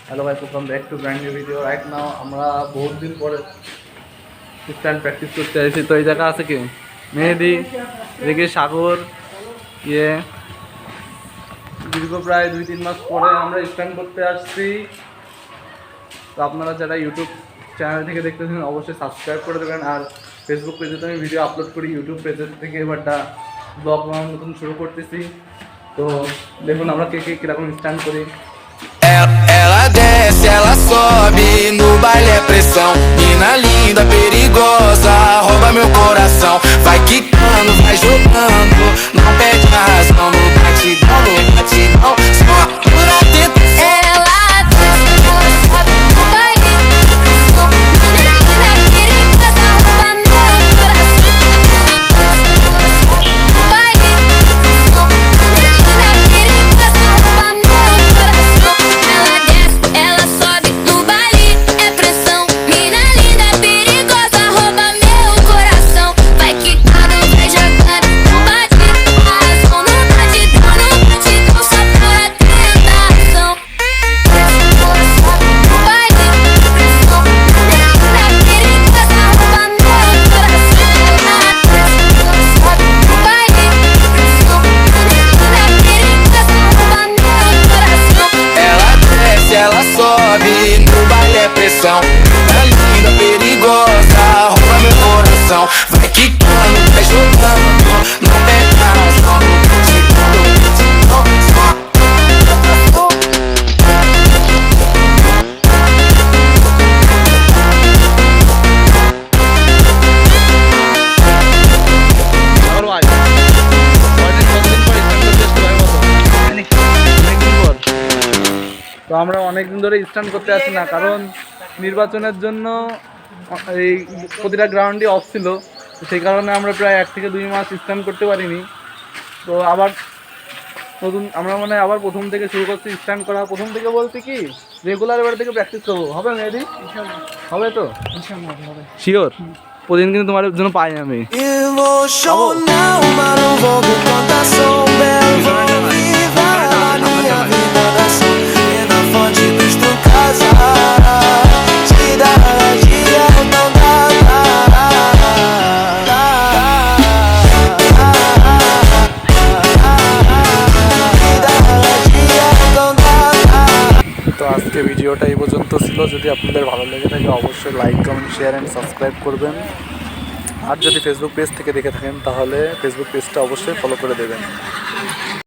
Hello guys, welcome back to brand new video. Right now আমরা বহুত দিন পরে স্ট্যান্ড প্র্যাকটিস করতে আসছি। তো এই জায়গা আছে কি মেহেদি, এদিকে সাগর, ইয়ে দীর্ঘ প্রায় 2-3 মাস পরে আমরা স্ট্যান্ড করতে আসছি। তো আপনারা যারা ইউটিউব চ্যানেল থেকে দেখতেছেন অবশ্যই সাবস্ক্রাইব করে দেবেন। আর ফেসবুক পেজে তো আমি ভিডিও আপলোড করি, ইউটিউব পেজের থেকে এবারটা ব্লগ বানানো নতুন শুরু করতেছি। তো দেখুন আমরা কে কে কীরকম স্ট্যান্ড করি। Ela desce, ela sobe, no baile é pressão. Mina linda, perigosa, rouba meu coração. Vai quicando, vai jogando, não perde a razão. No batidão, só por atento. Ela desce, ela sobe, no baile é pressão. Mina linda, perigosa, rouba meu coração. No baile é pressão. Mina linda, perigosa, rouba meu coração. Ela desce, ela sobe, no baile é pressão. Mina linda, perigosa, rouba meu coração. Vai quicando, vai jogando, não bate a razão. No batidão, só por tentação. Ela sobe, no baile é pressão. Mina linda, perigosa, rouba meu coração. Ela desce, ela sobe, no baile é pressão. Mina linda, perigosa, rouba meu coração. Ela desce, ela sobe, no baile é pressão. Mina linda, perigosa, rouba meu coração. Vai quicando, vai jogando, não perde a razão. No batidão, só তো আমরা অনেক দিন ধরে stand করতে আসি না, কারণ নির্বাচনের জন্য এই প্রতিটা গ্রাউন্ডই অফ ছিল। তো সেই কারণে আমরা প্রায় 1 থেকে 2 মাস স্ট্যান্ড করতে পারিনি। তো আবার নতুন আমরা মানে আবার প্রথম থেকে শুরু করছি স্ট্যান্ড করা। প্রথম থেকে বলতে কি রেগুলার এবার থেকে প্র্যাকটিস করবো। হবে মেহেদি? হবে তো? শিওর? প্রতিদিন কিন্তু তোমার জন্য পাই আমি। emocional, mas não vou com contação. Belo, vou viver a minha vida da ação. E na fonte dos tu casa, te dá dia, não dá. তো আজকে ভিডিওটা এই পর্যন্ত ছিল। যদি আপনাদের ভালো লেগে থাকে অবশ্যই like, comment, share and subscribe করবেন। আর যদি ফেসবুক পেজ থেকে দেখে থাকেন তাহলে ফেসবুক পেজটা অবশ্যই ফলো করে দেবেন।